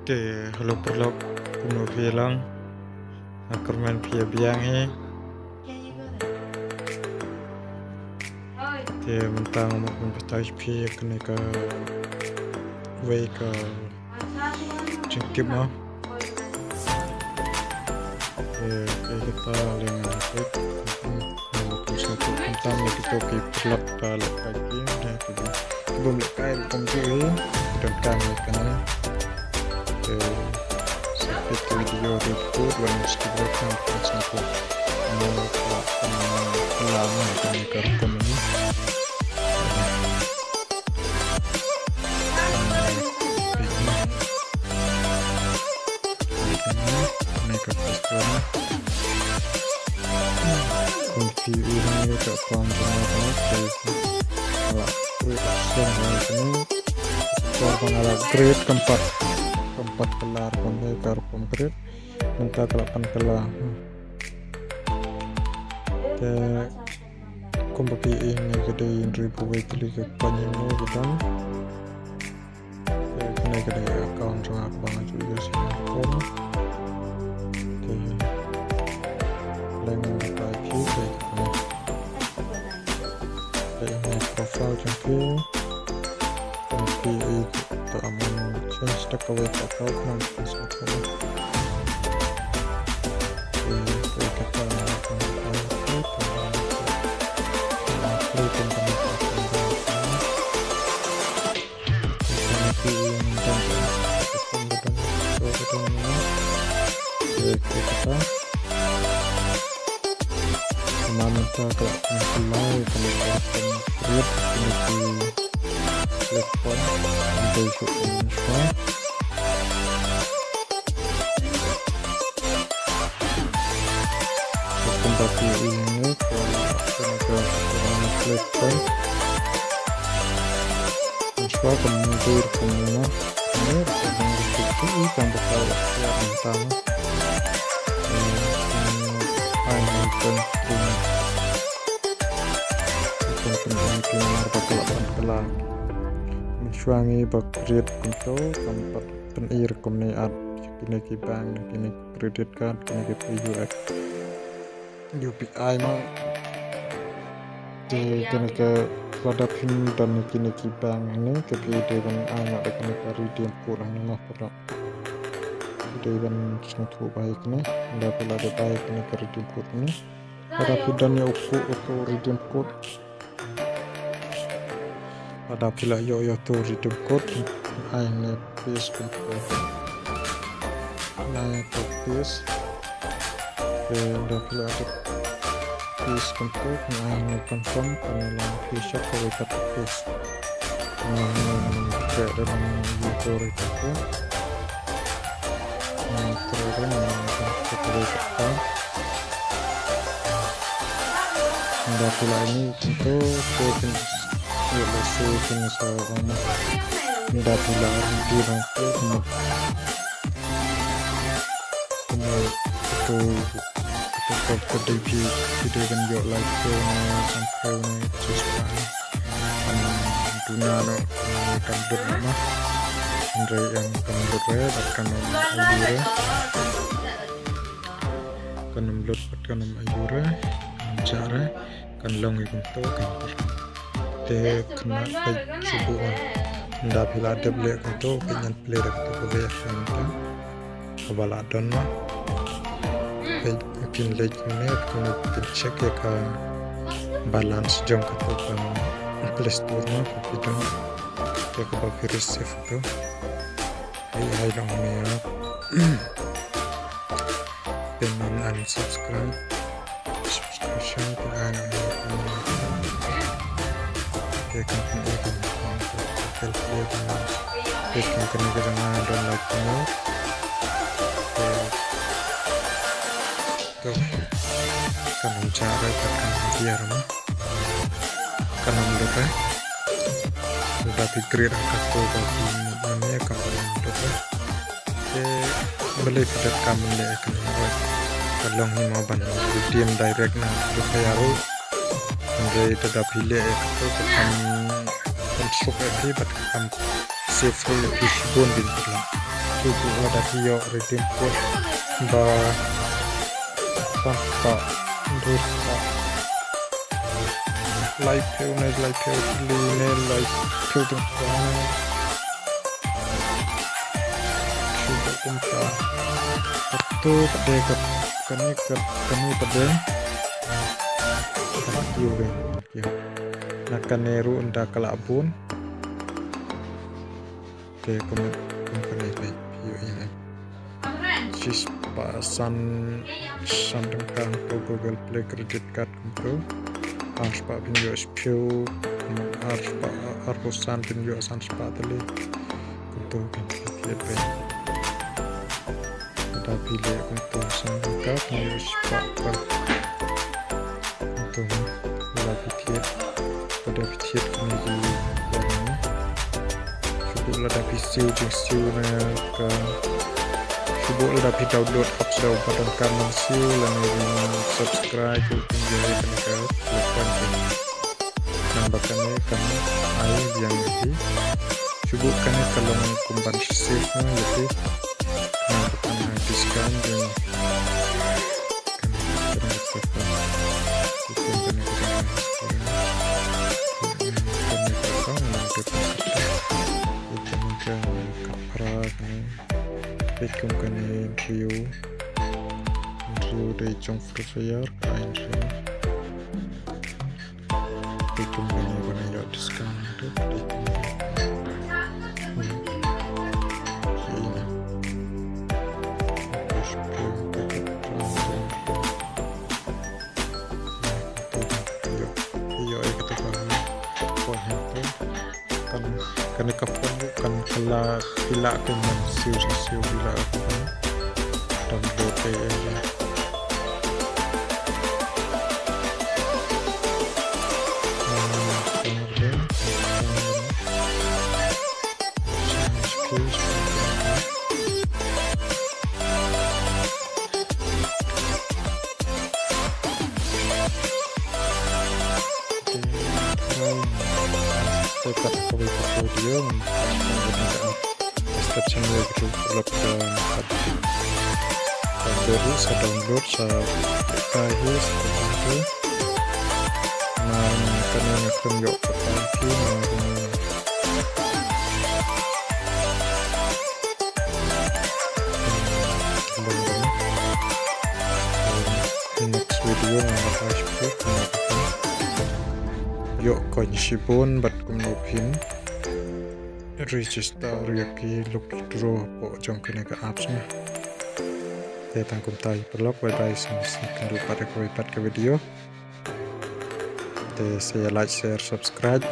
Oke, halo perlok kuno bilang akerman pia biangi te mentang maupun petai pia kena ke way ke cengkip mah kita dengan klik maupun satu tentang lagi toki perlok balik lagi dan belum lekai komputer dan kami kena itu video report dan sekitar conference untuk lama kami rekam ini mereka pasti kunci ini tak panjang banget alat ini alat grade keempat kelar pembekar konkret minta kelapan kelah ke kompeti ini gede ribu weekly ke panjangnya gitu kena account sangat banget juga sih oke lagi lagi kayak profile jangkau kompeti itu aman stak away account nanti satu kita kalau mulai penelitian create di platform untuk Indonesia kembali ini ke platform Indonesia kemudian ini yang bakal yang utama mensuangi bakrit untuk tempat penair komuniat kini bank kini kredit card kini PUX UPI mah di kini ke wadapin dan kini bank ini kepede dan anak kini redeem kurang mah pernah dengan sentuh baik nih anda pula ada baik ini ke redeem code ini pada pidannya uku redeem code pada pula yo to redeem code ini paste nah to paste anda pula ada paste untuk ini confirm penilaian visa kalau kata paste kayak dalam user itu terus kita anda pula ini untuk jenis sama anda pula di rangka itu video kan yo like sampai sampai dunia no kan bernama Andre yang kan akan ayure cara kan long itu kan te kena subuhan nda bila ada beli itu pengen beli itu boleh kan kabala don mah mungkin lagi ini kena cek ya kan balance jam kata kan Play Store mah itu ya ke virus itu hai dong ya dengan unsubscribe subscription ke anak ya kan itu kita kena dan like-nya kan cara tekan biar mah karena mereka sudah pikir atau bagi mana kalau mereka beli tidak kamu deh kalau mau bantu redeem direct nah terus saya harus menjadi tidak pilih itu tekan konstruk lagi buat kamu save di bintang subuh ada hiyo redeem code ba tanpa dosa live pilih live pilih subuh kumpa itu pada kami pada hiyo nakan neru unda kalabun ke company live hiyo ini Sispa sandengkan ke Google Play credit card kumpu harus pak pinjau spiu harus san pinjau san spa tali untuk KTP ada pilih untuk sandengkan pinjau spa untuk pada pitiet kini yang cukup ada pisiu jengsiu ke Subuk le dapat download apps daw button kanan siu lan subscribe ke pinjai penegak lakukan nambakannya kami air yang lebih subuk kami kalau kumpan sisnya lebih nambakan diskon dan kami Ikum kani Rio dari Jong Free Fire kain Rio ikum kani bana ya diskon tu kan kapon bukan kala bila ke siu bila aku download aja tepat ke video menggunakan step channel itu upload dan baru saya download saya kahis itu karena nakam yuk lagi next video menggunakan yuk konsipun bat kumnopin register yaki look draw po jong kene ka apps na te tangkum tai pelok bye sampai lupa pada ke video te saya like share subscribe